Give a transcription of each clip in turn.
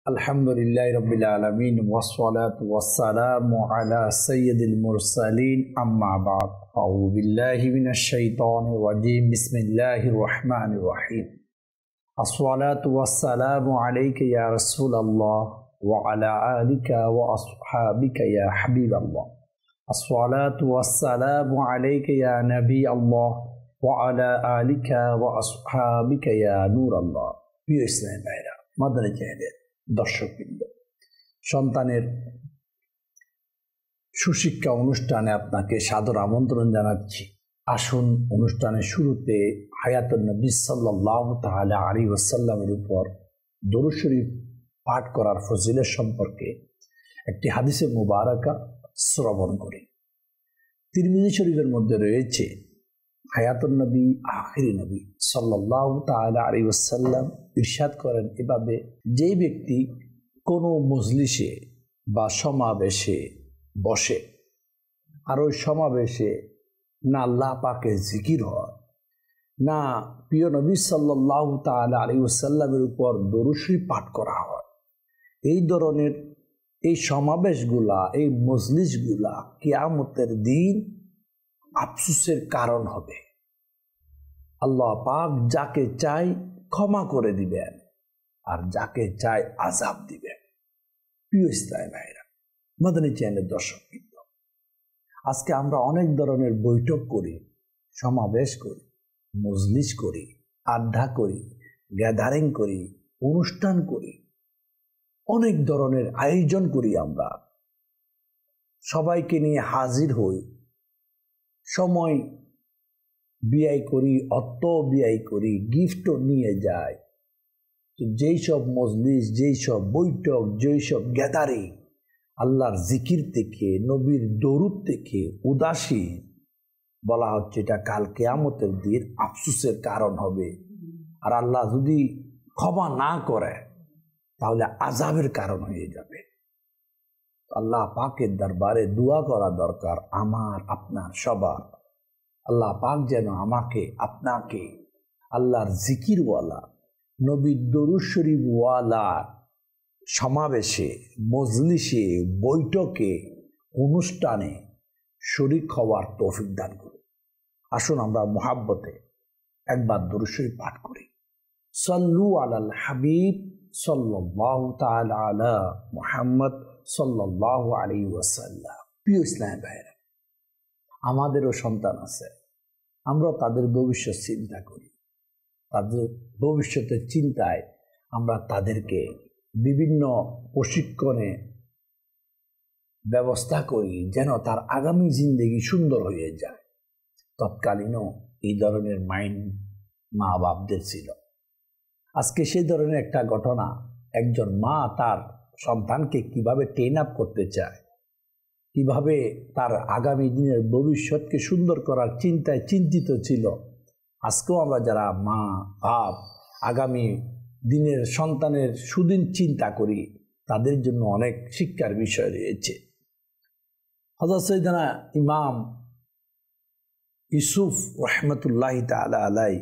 Alhamdulillahi Rabbil Alameen wassalatu wassalamu ala sayyidil mursalin amma ba'd. A'udhu billahi minash shaitanir rajim. Bismillahir rahmanir rahim. As-salatu wassalamu alayka ya Rasulallah wa ala alika wa ashabika ya Habiballah. As-salatu wassalamu alayka ya Nabi Allah wa ala alika wa ashabika ya Nur Allah. প্রিয় ইসলামী ভাইরা, মাদানী চ্যানেলের দর্শকবৃন্দ, সন্তানের সুশিক্ষা অনুষ্ঠানে আপনাকে সাদর আমন্ত্রণ জানাচ্ছি। আসুন অনুষ্ঠানের শুরুতে হায়াতুন নবী সাল্লাল্লাহু তাআলা আলাইহি ওয়াসাল্লামের উপর দরুদ শরীফ পাঠ করার ফজিলত সম্পর্কে একটি হাদিসে মুবারাকা শ্রবণ করি। তিরমিজি শরীফের মধ্যে রয়েছে, হায়াতুন নবী আখিরি নবী সাল্লাল্লাহু তাআলা আলাইহি ওয়াসাল্লাম ইরশাদ করেন এভাবে, যে ব্যক্তি কোনো মজলিসে বা সমাবেশে বসে আর ওই সমাবেশে না আল্লাহ পাকের জিকির হয়, না প্রিয় নবী সাল্লাল্লাহু তাআলা আলাইহি ওয়াসাল্লামের উপর দরুদ শরীফ পাঠ করা হয়, এই ধরনের এই সমাবেশগুলা, এই মজলিসগুলা কিয়ামতের দিন আফসোসের কারণ হবে। আল্লাহ পাক যাকে চাই ক্ষমা করে দিবেন আর যাকে চাই আযাব দিবেন। প্রিয় ইসলামী ভাইরা, মাদানী চ্যানেলের দর্শকবৃন্দ, আজকে আমরা অনেক ধরনের বৈঠক করি, সমাবেশ করি, মজলিস করি, আড্ডা করি, গ্যাদারিং করি, অনুষ্ঠান করি, অনেক ধরনের আয়োজন করি। আমরা সবাইকে নিয়ে হাজির হই, সময় ব্যয় করি, অর্থ ব্যয় করি, গিফটও নিয়ে যাই। যেই সব মজলিস, যেই সব বৈঠক, যেই সব গ্যাদারিং আল্লাহর জিকির থেকে, নবীর দরুদ থেকে উদাসীন, বলা হচ্ছে এটা কাল কিয়ামতের দিন আফসোসের কারণ হবে। আর আল্লাহ যদি ক্ষমা না করে তাহলে আযাবের কারণ হয়ে যাবে। আল্লাহ পাকের দরবারে দোয়া করা দরকার আমার, আপনার, সবার। আল্লাহ পাক যেন আমাকে, আপনাকে আল্লাহর জিকিরওয়ালা, নবীর দরুদ শরীফওয়ালা সমাবেশে, মজলিসে, বৈঠকে, অনুষ্ঠানে শরীক হওয়ার তৌফিক দান করুন। আসুন আমরা মুহাব্বতে একবার দরুদ শরীফ পাঠ করি। সাল্লু আলাল হাবিব সাল্লাল্লাহু তাআলা আলা মুহাম্মদ সাল্লাল্লাহু আলাইহি ওয়াসাল্লাম। প্রিয় ইসলামী ভাইরা, আমাদেরও সন্তান আছে, আমরা তাদের ভবিষ্যৎ চিন্তা করি। তাদের ভবিষ্যতের চিন্তায় আমরা তাদেরকে বিভিন্ন প্রশিক্ষণে ব্যবস্থা করি যেন তার আগামী জিন্দেগি সুন্দর হয়ে যায়। তৎকালীনও এই ধরনের মাইন্ড মা বাপদের ছিল। আজকে সেই ধরনের একটা ঘটনা, একজন মা তার সন্তানকে কিভাবে ট্রেন আপ করতে চায়, কিভাবে তার আগামী দিনের ভবিষ্যৎকে সুন্দর করার চিন্তায় চিন্তিত ছিল। আজকেও আমরা যারা মা বাপ আগামী দিনের সন্তানের সুদিন চিন্তা করি, তাদের জন্য অনেক শিক্ষার বিষয় রয়েছে। হযরত সাইয়েদনা ইমাম ইউসুফ রাহমাতুল্লাহি তাআলা আলাইহি,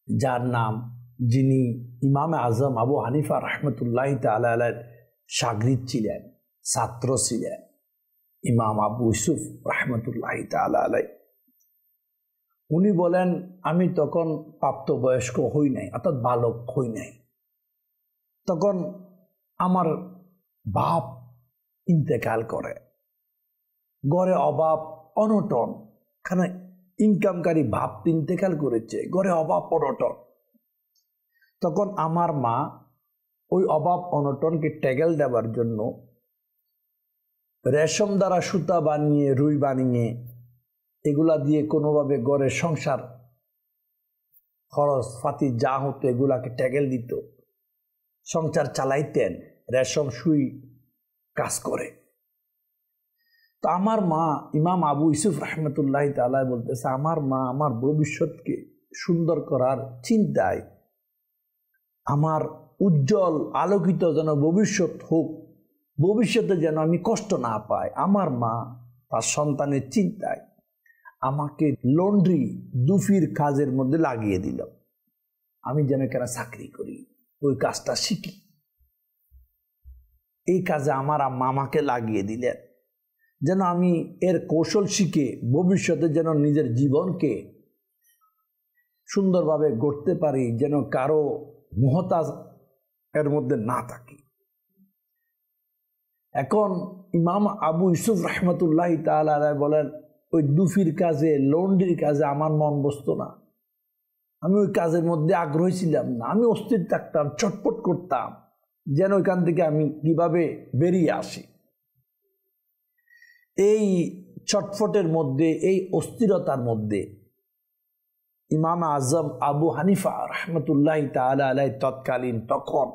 যার নাম, যিনি ইমাম আজম আবু হানিফা রাহমাতুল্লাহি তাআলা আলাইহির শাগরিদ ছিলেন, ছাত্র ছিলেন, ইমাম আবু ইউসুফ রাহমাতুল্লাহি তাআলা আলাইহি, উনি বলেন, আমি তখন প্রাপ্তবয়স্ক হই নাই, অর্থাৎ বালক হই নাই। তখন আমার বাপ ইন্তেকাল করে, ঘরে অভাব অনটন, খানা ইনকামকারী বাপ ইন্তেকাল করেছে, ঘরে অভাব অনটন। তখন আমার মা ওই অভাব অনটনকে ট্যাগেল দেওয়ার জন্য রেশম দ্বারা সুতা বানিয়ে, রুই বানিয়ে, এগুলা দিয়ে কোনোভাবে ঘরের সংসার খরচ পাতি যা হতো এগুলাকে ট্যাগেল দিত, সংসার চালাইতেন, রেশম সুই কাজ করে। তো আমার মা ইমাম আবু ইউসুফ রাহমাতুল্লাহি তাআলা বলতেছে, আমার মা আমার ভবিষ্যৎকে সুন্দর করার চিন্তায়, আমার উজ্জ্বল আলোকিত যেন ভবিষ্যৎ হোক, ভবিষ্যতে যেন আমি কষ্ট না পাই, আমার মা তার সন্তানের চিন্তায় আমাকে লন্ড্রি দুফির কাজের মধ্যে লাগিয়ে দিল। আমি যেন কেন চাকরি করি, ওই কাজটা শিখি। এই কাজে আমার আম্মা আমাকে লাগিয়ে দিলেন, যেন আমি এর কৌশল শিখে ভবিষ্যতে যেন নিজের জীবনকে সুন্দরভাবে গড়তে পারি, যেন কারো মুহতাজ এর মধ্যে না থাকি। এখন ইমাম আবু ইউসুফ রহমতুল্লাহ তাআলা বলেন, ওই দুফির কাজে, লন্ড্রির কাজে আমার মন বসতো না। আমি ওই কাজের মধ্যে আগ্রহী ছিলাম না। আমি অস্থির থাকতাম, ছটফট করতাম যেন ওইখান থেকে আমি কিভাবে বেরিয়ে আসি। এই ছটফটের মধ্যে, এই অস্থিরতার মধ্যে ইমাম আজম আবু হানিফা রহমতুল্লাহ তাআলা আলাইহি তখন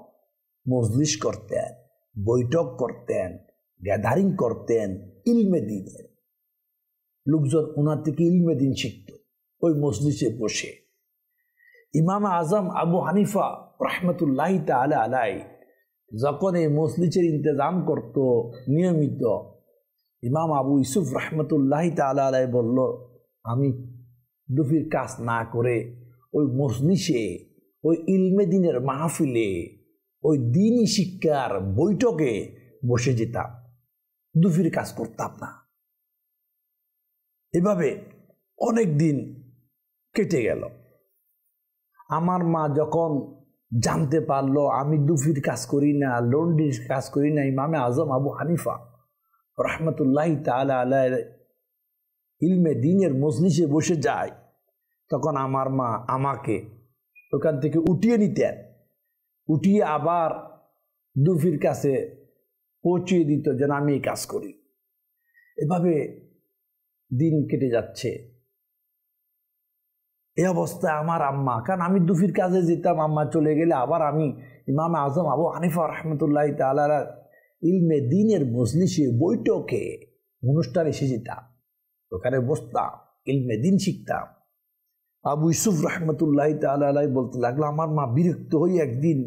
মজলিস করতেন, বৈঠক করতেন, গ্যাদারিং করতেন ইলমে দ্বীনের। লোকজন ওনার থেকে ইলমে দ্বীন শিখত ওই মজলিসে বসে। ইমাম আজম আবু হানিফা রহমতুল্লাহ তাআলা আলাইহি যখন এই মজলিসের ইন্তজাম করত নিয়মিত, ইমাম আবু ইউসুফ রহমতুল্লাহ তাআলা আলাইহি বলল, আমি দুফির কাজ না করে ওই মজলিসে, ওই ইলমে দ্বীনের মাহফিলে, ওই দ্বীনি শিক্ষার বৈঠকে বসে যেতাম, দুফির কাজ করতাম না। এভাবে অনেক দিন কেটে গেল। আমার মা যখন জানতে পারলো আমি দুফির কাজ করি না, লন্ড্রির কাজ করি না, ইমামে আজম আবু হানিফা রহমতুল্লাহ তাআলা আলাইহি ইলমে দ্বীনের মজলিসে বসে যায়, তখন আমার মা আমাকে ওখান থেকে উঠিয়ে নিতেন, উঠিয়ে আবার দুফির কাছে পৌঁছিয়ে দিত যেন আমি এই কাজ করি। এভাবে দিন কেটে যাচ্ছে। এই অবস্থায় আমার আম্মা, কারণ আমি দুফির কাজে যেতাম, আম্মা চলে গেলে আবার আমি ইমাম আজম আবু হানিফা রহমতুল্লাহ তাআলা ইলমে দ্বীনের মজলিসে বৈঠকে অনুষ্ঠানে এসে যেতাম, ওখানে বসতাম, ইলমে দ্বীন শিখতাম। আবু ইউসুফ রহমতুল্লাহ তাআলা আলাইহি বলতে লাগলো, আমার মা বিরক্ত হয়ে একদিন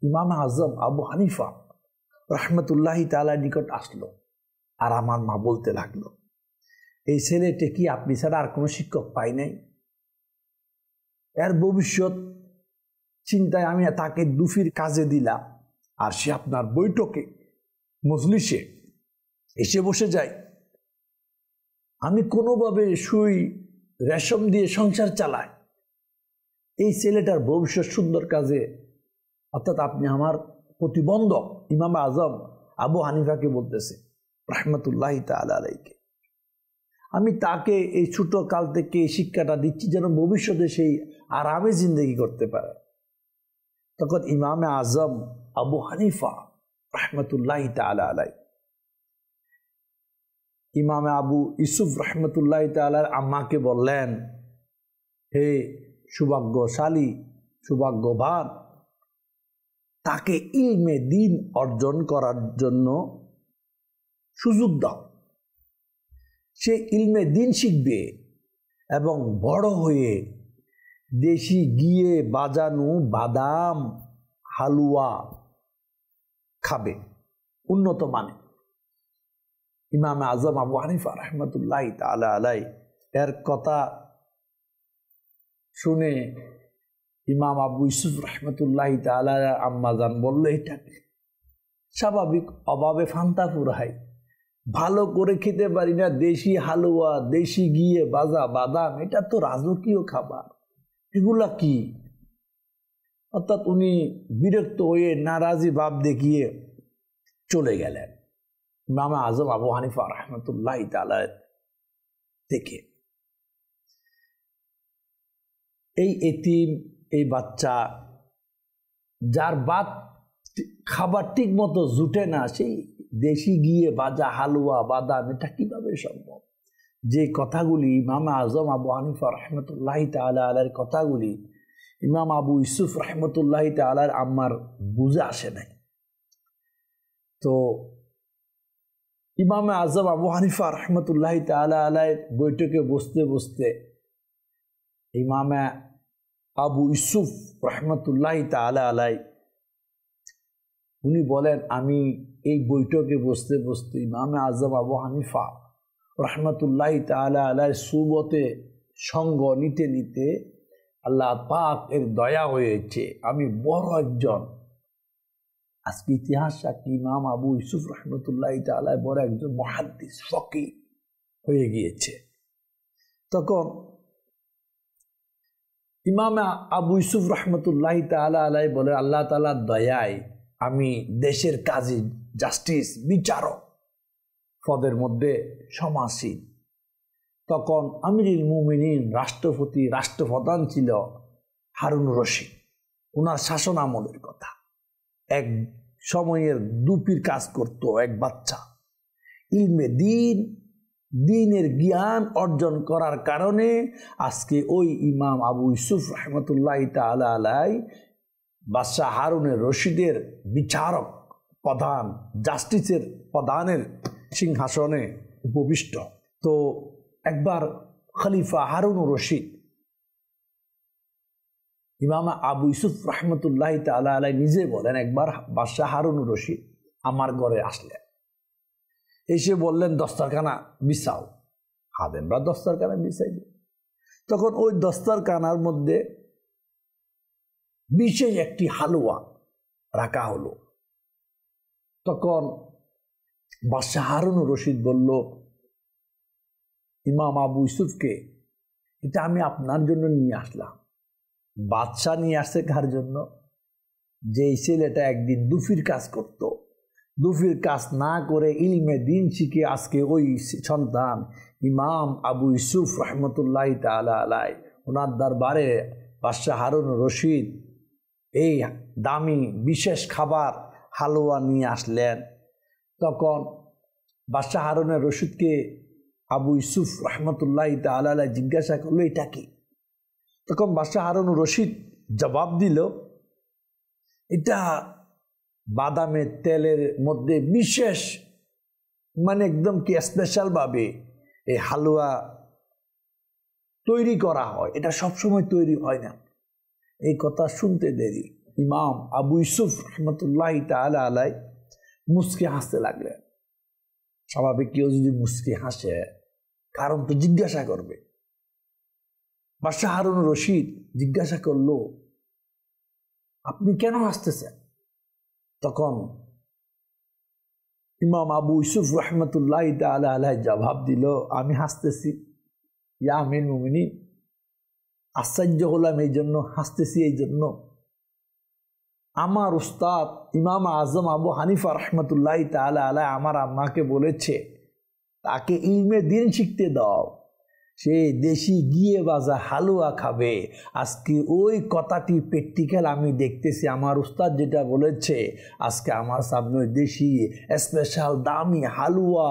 ইমাম আজম আবু হানিফা রহমতুল্লাহ তাআলার নিকট আসলো, আর আমার মা বলতে লাগলো, এই ছেলেটা কি আপনি ছাড়া আর কোনো শিক্ষক পাই নাই? এর ভবিষ্যৎ চিন্তায় আমি তাকে দুফির কাজে দিলাম, আর সে আপনার বৈঠকে মজলিসে এসে বসে যায়। আমি কোনোভাবে সুই রেশম দিয়ে সংসার চালাই, এই ছেলেটার ভবিষ্যৎ সুন্দর কাজে, অর্থাৎ আপনি আমার প্রতিবন্ধক ইমাম আজম আবু হানিফাকে বলতেছে রহমতুল্লাহ তাআলা আলাইহি। আমি তাকে এই ছোট কাল থেকে এই শিক্ষাটা দিচ্ছি যেন ভবিষ্যতে সেই আরামে জিন্দগি করতে পারে। তখন ইমামে আজম আবু হানিফা রহমতুল্লাহ তাআলা আলাইহি ইমামে আবু ইউসুফ রহমতুল্লাহ তাআলার আম্মাকে বললেন, হে সৌভাগ্যশালী, সৌভাগ্যবান, তাকে ইলমে দ্বীন অর্জন করার জন্য সুযোগ দাও। সে ইলমে দ্বীন শিখবে এবং বড় হয়ে দেশি গিয়ে বাজানো বাদাম হালুয়া খাবে উন্নত মানে। ইমাম আজম আবু হানিফা রহমতুল্লাহ তাআলা আলাইহি এর কথা শুনে ইমাম আবু ইউসুফ রহমতুল্লাহ তাআলা আম্মাজান বলল, এটা স্বাভাবিক, অভাবে ফান্তা ফুরাই, ভালো করে খেতে পারি না, দেশি হালুয়া, দেশি গিয়ে বাজা বাদাম, এটা তো রাজকীয় খাবার, এগুলা কি? অর্থাৎ উনি বিরক্ত হয়ে নারাজি ভাব দেখিয়ে চলে গেলেন ইমাম আজম আবু হানিফা রহমতুল্লাহ তাআলা থেকে। এই এতিম, এই বাচ্চা যার বাদ খাবার ঠিক মতো জুটে না, সেই দেশি গিয়ে বাজা হালুয়া বাদাম, এটা কিভাবে সম্ভব? যে কথাগুলি ইমাম আজম আবু হানিফা রহমতুল্লাহ তাআলা আলাইহির কথাগুলি ইমাম আবু ইউসুফ রহমতুল্লাহ তাআলার আম্মার বুঝে আসে নাই। তো ইমাম আজম আবু হানিফা রহমতুল্লাহ তাআলা আলাইহির বৈঠকে বসতে বসতে ইমামে আবু ইউসুফ রহমতুল্লাহ তাআলা আলাইহি উনি বলেন, আমি এই বৈঠকে বসতে বসতে ইমামে আজম আবু হানিফা রহমতুল্লাহ তাআলা আলাইহির সুবতে সঙ্গ নিতে নিতে আল্লাহ পাক এর দয়া হয়েছে, আমি বড় একজন আজকে ইতিহাস সাক্ষী ইমাম আবু ইউসুফ রহমতুল্লাহ তাআলা বড় একজন মুহাদ্দিস ফকিহ হয়ে গিয়েছে। তখন ইমাম আবু ইউসুফ রহমতুল্লাহ তাআলা আলাই বলে, আল্লাহ তাআলার দয়ায় আমি দেশের কাজী, জাস্টিস, বিচারক পদের মধ্যে সমাসীন। তখন আমিরুল মুমিনিন রাষ্ট্রপতি, রাষ্ট্রপ্রধান ছিল হারুন রশিদ। ওনার শাসন আমলের কথা। এক সময়ের দুপির কাজ করত এক বাচ্চা, ইলমে দিনের জ্ঞান অর্জন করার কারণে আজকে ওই ইমাম আবু ইউসুফ রহমতুল্লাহ তাআলা আলাই বাদশাহ হারুনের রশিদের বিচারক প্রধান, জাস্টিসের প্রধানের সিংহাসনে উপবিষ্ট। তো একবার খলিফা হারুন রশিদ ইমাম আবু ইউসুফ রহমতুল্লাহ তাআলা আলাই নিজে বলেন, একবার বাদশাহ হারুন রশিদ আমার ঘরে আসলেন, এসে বললেন দস্তরখানা বিছাও। হাদেমরা দস্তরখানা বিছাই। তখন ওই দস্তরখানার মধ্যে বিশেষ একটি হালুয়া রাখা হলো। তখন বাদশাহ হারুন রশিদ বলল ইমাম আবু ইউসুফকে, এটা আমি আপনার জন্য নিয়ে আসলাম। বাদশাহ নিয়ে আসছে কার জন্য? যে ছেলেটা একদিন দুফির কাজ করত, দুফির কাজ না করে ইলমে দিন শিখে আজকে ওই সন্তান ইমাম আবু ইউসুফ রহমতুল্লাহ তাআলা আলাই ওনার দরবারে বাদশাহ হারুন রশিদ এই দামি বিশেষ খাবার হালুয়া নিয়ে আসলেন। তখন বাদশাহ হারুন রশিদকে আবু ইউসুফ রহমতুল্লাহ তাআলা আলাই জিজ্ঞাসা করলো, এটা কি? তখন বাদশাহ হারুন রশিদ জবাব দিল, এটা বাদামের তেলের মধ্যে বিশেষ একদম কি স্পেশাল ভাবে এই হালুয়া তৈরি করা হয়, এটা সবসময় তৈরি হয় না। এই কথা শুনতে দেরি ইমাম আবু ইউসুফ রহমতুল্লাহ তাআলা আলাই মুস্কি হাসতে লাগলেন। স্বাভাবিক কেউ যদি মুস্কি হাসে কারণ তো জিজ্ঞাসা করবে। বাদশাহ হারুন রশিদ জিজ্ঞাসা করলো, আপনি কেন হাসতেছেন? তখন ইমাম আবু ইউসুফ রহমতুল্লাহ তাআলা আলাই জবাব দিল, আমি হাসতেছি ইয়া আমিরুল মুমিনিন, আশ্চর্য হলাম এই জন্য, হাসতেছি এই জন্য আমার উস্তাদ ইমাম আজম আবু হানিফা রহমতুল্লাহ তাআলা আলাই আমার আম্মাকে বলেছে তাকে ইলমে দিন শিখতে দাও, সে দেশি গিয়ে বাজা হালুয়া খাবে। আজকে ওই কথাটি প্র্যাকটিক্যাল আমি দেখতেছি, আমার উস্তাদ যেটা বলেছে আজকে আমার সামনে দেশি স্পেশাল দামি হালুয়া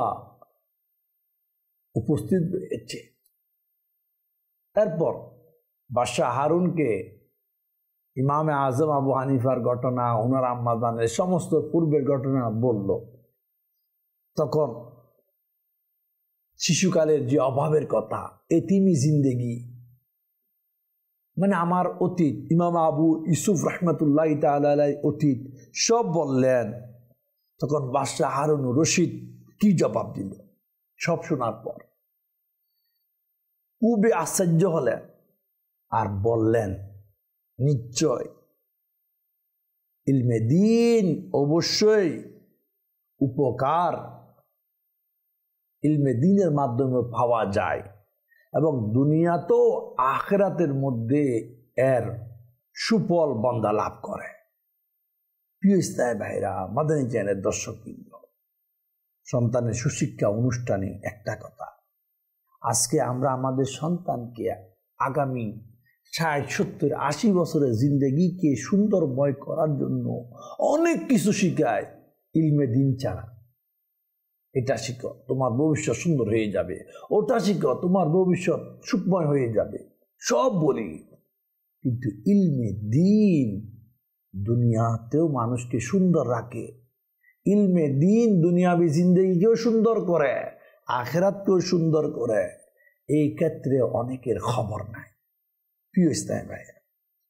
উপস্থিত রয়েছে। তারপর বাদশাহ হারুনকে ইমামে আজম আবু হানিফার ঘটনা, ওনার আম্মাজানের সমস্ত পূর্বের ঘটনা বলল। তখন শিশুকালের যে অভাবের কথা, এতিমি জিন্দেগি, আমার অতীত, ইমাম আবু ইউসুফ রহমতুল্লাহ তাআলা আলাই অতীত সব বললেন। তখন বাদশাহ হারুন রশিদ কি জবাব দিল সব শোনার পর খুবই আশ্চর্য হলেন আর বললেন, নিশ্চয় ইলমে দিন অবশ্যই উপকার ইলমে দিনের মাধ্যমে পাওয়া যায় এবং দুনিয়া তো আখিরাতের মধ্যে এর সুফল বান্দা লাভ করে। প্রিয় ইসলামী ভাইরা, মাদানী চ্যানেলের দর্শকবৃন্দ, সন্তানের সুশিক্ষা অনুষ্ঠানে একটা কথা, আজকে আমরা আমাদের সন্তানকে আগামী 60, 70, 80 বছরের জিন্দেগিকে সুন্দরময় করার জন্য অনেক কিছু শিখায় ইলমে দিন ছাড়া। এটা শিখো, তোমার ভবিষ্যৎ সুন্দর হয়ে যাবে, ওটা শিখো, তোমার ভবিষ্যৎ সুখময় হয়ে যাবে, সব বলি। কিন্তু ইলমে দিন দুনিয়াতেও মানুষকে সুন্দর রাখে। ইলমে দিন দুনিয়াবি জিন্দেগিকেও সুন্দর করে, আখিরাতকেও সুন্দর করে। এই ক্ষেত্রে অনেকের খবর নাই। প্রিয় ইসলামী ভাইরা,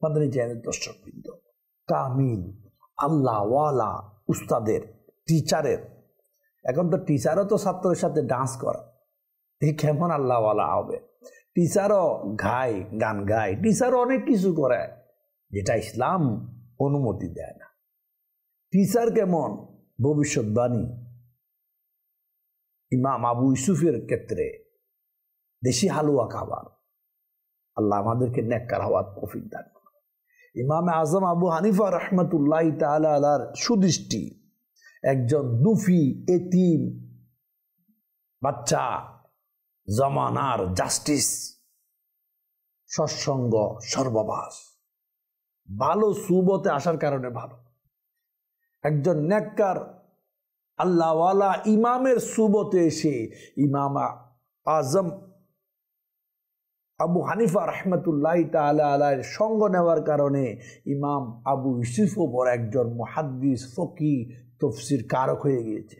মাদানী চ্যানেলের দর্শকবৃন্দ, কামিল আল্লাহওয়ালা উস্তাদের, টিচারের, এখন তো টিচারও তো ছাত্রের সাথে ডান্স করে, এই কেমন আল্লাহওয়ালা হবে? টিচারও গান গায়, টিচারও অনেক কিছু করে যেটা ইসলাম অনুমতি দেয় না। টিচার কেমন, ভবিষ্যৎবাণী ইমাম আবু ইউসুফের ক্ষেত্রে দেশি হালুয়া খাবার। আল্লাহ আমাদেরকে নেককার হওয়ার তৌফিক দান করুন। ইমাম আজম আবু হানিফা রহমতুল্লাহ তাআলা আলার সুদৃষ্টি একজন দুফি এতিম বাচ্চা, জমানার জাস্টিস, সৎসঙ্গ, সর্ববাস, ভালো সুবতে আসার কারণে ভালো, একজন নেককার আল্লাহওয়ালা ইমামের সুবতে এসে ইমাম আজম আবু হানিফা রহমতুল্লাহ তাআলা আলাইহির সঙ্গ নেওয়ার কারণে ইমাম আবু ইউসুফও বড় একজন মুহাদ্দিস, ফকি, তফসির কারক হয়ে গিয়েছে।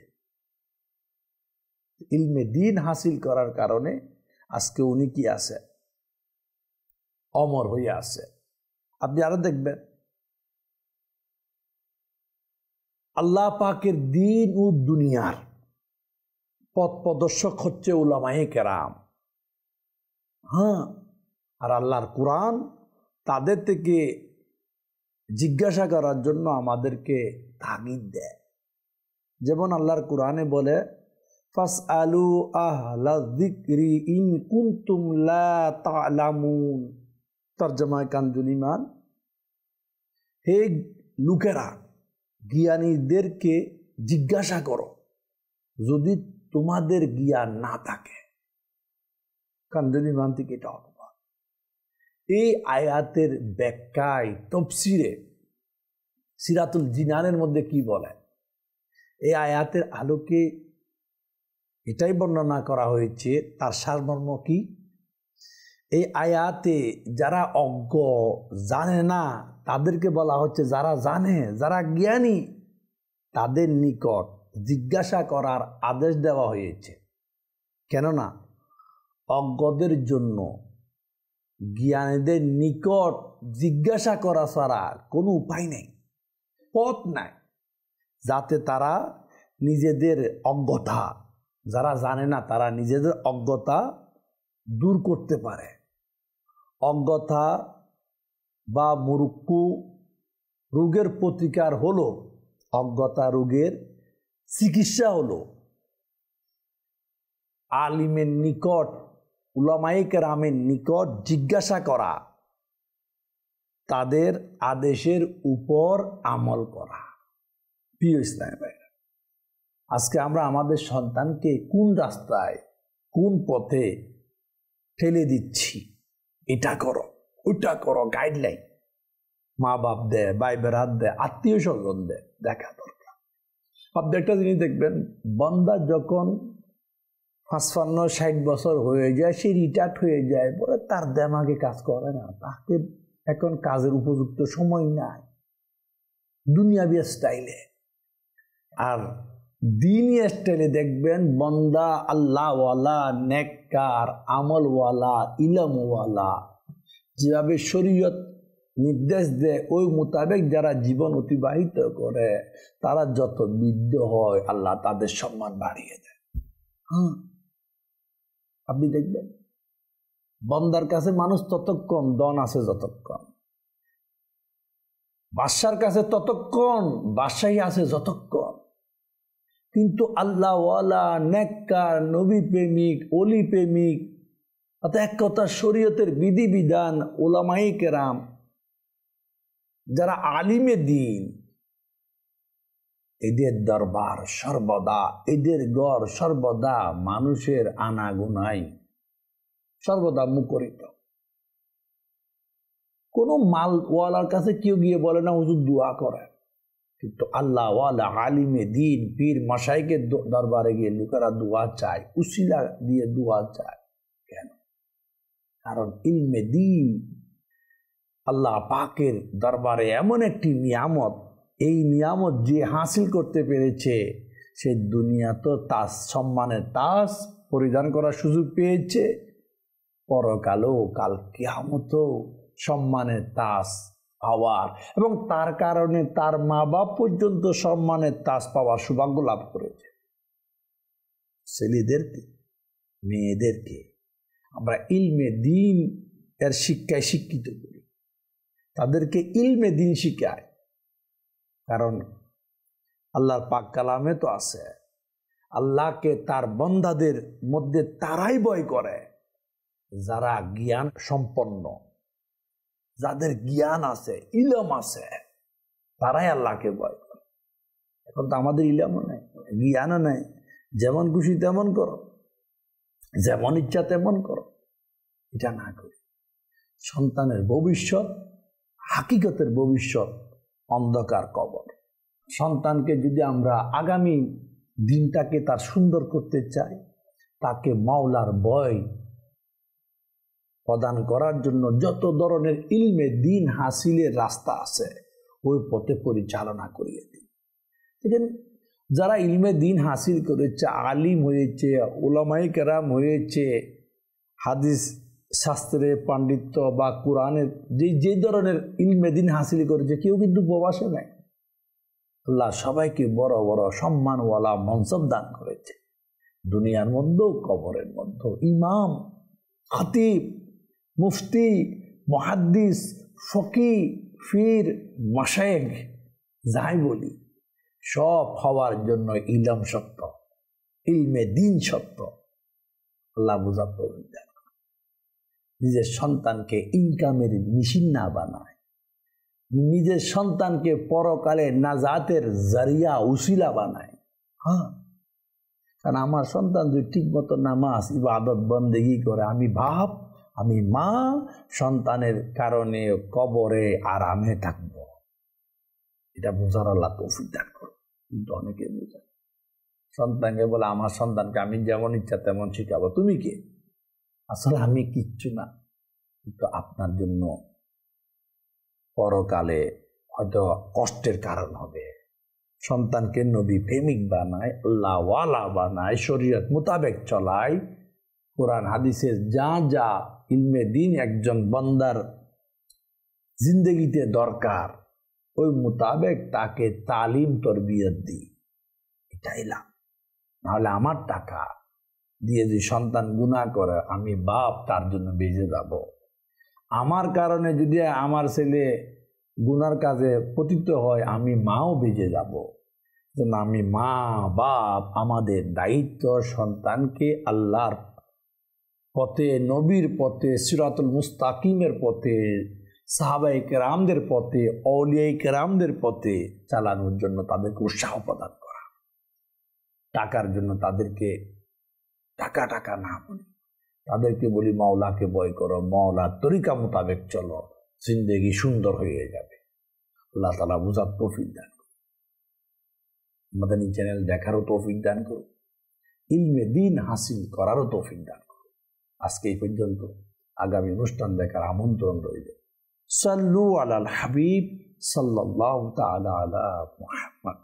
ইলমে দ্বীন হাসিল করার কারণে আজকে উনি কি আছে, অমর হয়ে আছে। আপনি আরো দেখবেন আল্লাহ পাকের দ্বীন ও দুনিয়ার পথ প্রদর্শক হচ্ছে উলামায়ে কেরাম। হ্যাঁ, আর আল্লাহর কোরআন তাদের থেকে জিজ্ঞাসা করার জন্য আমাদেরকে তাগিদ দেয়। যেমন আল্লাহর কোরআনে বলে, ফাসআলু আহলা যিকরি ইন কুনতুম লা তা'লামুন। তরজমায়ে কানজুল ঈমান, হে লোকেরা, জ্ঞানীদেরকে জিজ্ঞাসা করো যদি তোমাদের জ্ঞান না থাকে। কানজুল ঈমান থেকে এটা অনুবাদ। এই আয়াতের ব্যাখ্যায় তফসিরে সিরাতুল জিনানের মধ্যে কি বলে, এই আয়াতের আলোকে এটাই বর্ণনা করা হয়েছে, তার সারমর্ম কি। এই আয়াতে যারা অজ্ঞ, জানে না, তাদেরকে বলা হচ্ছে যারা জানে, যারা জ্ঞানী, তাদের নিকট জিজ্ঞাসা করার আদেশ দেওয়া হয়েছে। কেননা অজ্ঞদের জন্য জ্ঞানীদের নিকট জিজ্ঞাসা করা ছাড়া কোনো উপায় নেই, পথ নাই, যাতে তারা নিজেদের অজ্ঞতা, যারা জানে না তারা নিজেদের অজ্ঞতা দূর করতে পারে। অজ্ঞতা বা মুরুক্কু রোগের প্রতিকার হলো, অজ্ঞতা রোগের চিকিৎসা হলো আলিমের নিকট, উলামায়ে কেরামের নিকট জিজ্ঞাসা করা, তাদের আদেশের উপর আমল করা। প্রিয় ইসলাম ভাইরা, আজকে আমরা আমাদের সন্তানকে কোন রাস্তায়, কোন পথে ঠেলে দিচ্ছি, এটা করো ওইটা করো, গাইডলাইন মা বাপ দেয়, ভাই বেড়াত দেয়, আত্মীয় স্বজন দেয়, দেখা দরকার। আপনি একটা জিনিস দেখবেন, বান্দা যখন 55-60 বছর হয়ে যায়, সে রিটায়ার্ড হয়ে যায়, বলে তার দেমাগে কাজ করে না, তাকে এখন কাজের উপযুক্ত সময় নাই, দুনিয়াবি স্টাইলে। আর দ্বীনি স্টাইলে দেখবেন বান্দা আল্লাহওয়ালা, নেককার, আমলওয়ালা, ইলমওয়ালা, যেভাবে শরীয়ত নির্দেশ দেয় ওই মোতাবেক যারা জীবন অতিবাহিত করে, তারা যত বৃদ্ধ হয় আল্লাহ তাদের সম্মান বাড়িয়ে দেয়। হ্যাঁ, আপনি দেখবেন বান্দার কাছে মানুষ ততক্ষণ ধন আছে যতক্ষণ, বাদশার কাছে ততক্ষণ বাদশাহী আছে যতক্ষণ, কিন্তু আল্লাহওয়ালা, নেককার, নবী প্রেমিক, অলি প্রেমিক, অর্থাৎ এক কথা শরীয়তের বিধিবিধান, উলামায়ে কেরাম, যারা আলিমে দ্বীন, এদের দরবার সর্বদা, এদের গড় সর্বদা মানুষের আনাগোনায় সর্বদা মুখরিত। কোনো মালওয়ালার কাছে কেউ গিয়ে বলে না হুজুর দোয়া করে, কিন্তু আল্লাহওয়ালা, আলিমে দ্বীন, পীর মাশায়েখের দরবারে গিয়ে লোকেরা দোয়া চায়, উসিলা দিয়ে দোয়া চায়। কেন? কারণ ইলমে দ্বীন আল্লাহ পাকের দরবারে এমন একটি নিয়ামত, এই নিয়ামত যে হাসিল করতে পেরেছে সে দুনিয়া তো তাজ, সম্মানের তাজ পরিধান করার সুযোগ পেয়েছে, পরকালও, কাল কিয়ামতেও সম্মানের তাজ পাওয়ার, এবং তার কারণে তার মা বাপ পর্যন্ত সম্মানের তাজ পাওয়ার সৌভাগ্য লাভ করেছে। ছেলেদেরকে, মেয়েদেরকে আমরা ইলমে দ্বীন এর শিক্ষায় শিক্ষিত করি, তাদেরকে ইলমে দ্বীন শিখায়। কারণ আল্লাহর পাক কালামে তো আছে, আল্লাহকে তার বন্দাদের মধ্যে তারাই ভয় করে যারা জ্ঞান সম্পন্ন, যাদের জ্ঞান আছে, ইলম আছে, তারাই আল্লাহকে ভয় করে। এখন তো আমাদের ইলমও নেই, জ্ঞানও নেই, যেমন খুশি তেমন করো, যেমন ইচ্ছা তেমন করো। এটা না করি, সন্তানের ভবিষ্যৎ, হাকিকতের ভবিষ্যৎ অন্ধকার কবর। সন্তানকে যদি আমরা আগামী দিনটাকে তার সুন্দর করতে চাই, তাকে মাওলার ভয় প্রদান করার জন্য যত ধরনের ইলমে দিন হাসিলের রাস্তা আছে ওই পথে পরিচালনা করিয়ে দিন। দেখেন, যারা ইলমে দিন হাসিল করেছে, আলিম হয়েছে, উলামায়ে কেরাম হয়েছে, হাদিস শাস্ত্রে পাণ্ডিত্য বা কোরআনের যে ধরনের ইলমে দিন হাসিল করেছে, কেউ কিন্তু প্রবাসে নাই। আল্লাহ সবাইকে বড় বড় সম্মানওয়ালা মনসব দান করেছে, দুনিয়ার মধ্যেও কবরের মধ্যেও। ইমাম, খতিব, মুফতি, মুহাদ্দিস, ফকি, ফির, মাশায়েখ যাই বলি, সব হওয়ার জন্য ইলম সত্য, ইলমে দিন সত্য। আল্লাহ বুঝা প্রয়োজন। নিজের সন্তানকে ইনকামের মেশিন না বানায়, নিজের সন্তানকে পরকালে নাজাতের জারিয়া উসিলা বানায়। হ্যাঁ, কারণ আমার সন্তান যদি ঠিক মতো নামাজ ইবাদত বন্দেগি করে, আমি বাপ, আমি মা, সন্তানের কারণে কবরে আরামে থাকব। এটা বোঝার আল্লাহ তৌফিক দান করো। কিন্তু অনেকে বোঝায়, সন্তানকে বলে আমার সন্তানকে আমি যেমন ইচ্ছা তেমন শিখাবো। তুমি কে? আসলে আমি কিচ্ছু না, কিন্তু আপনার জন্য পরকালে হয়তো কষ্টের কারণ হবে। সন্তানকে নবী প্রেমিক বানায়, আল্লাহ ওয়ালা বানায়, শরীয়ত মোতাবেক চলায়, কোরআন হাদিসের যা যা ইলমে দিন একজন বান্দার জিন্দগিতে দরকার ওই মোতাবেক তাকে তালিম তরবিয়ত দিই। এটাই লাভ। নাহলে আমার টাকা দিয়ে যদি সন্তান গুনাহ করে, আমি বাপ তার জন্য বেঁচে যাব। আমার কারণে যদি আমার ছেলে গুনার কাজে পতিত হয়, আমি মাও বেঁচে যাব। যেন আমি মা বাপ, আমাদের দায়িত্ব সন্তানকে আল্লাহর পথে, নবীর পথে, সিরাতুল মুস্তাকিমের পথে, সাহাবায়ে কেরামদের পথে, আউলিয়ায়ে কেরামদের পথে চালানোর জন্য তাদেরকে উৎসাহ প্রদান করা। টাকার জন্য তাদেরকে টাকা না বলি, তাদেরকে বলি মাওলাকে ভয় করো, মাওলার তরিকা মোতাবেক চলো, জিন্দেগি সুন্দর হয়ে যাবে। আল্লাহ তাআলা বুঝার তৌফিক দান করুন, আমাদের এই চ্যানেল দেখারও তৌফিক দান করুন, ইলমে দিন হাসিল করারও তৌফিক দান করুন। আজকে এই পর্যন্ত, আগামী অনুষ্ঠান দেখার আমন্ত্রণ রইল। সাল্লু আলাল হাবিব সাল্লাল্লাহু তাআলা আলা মুহাম্মদ।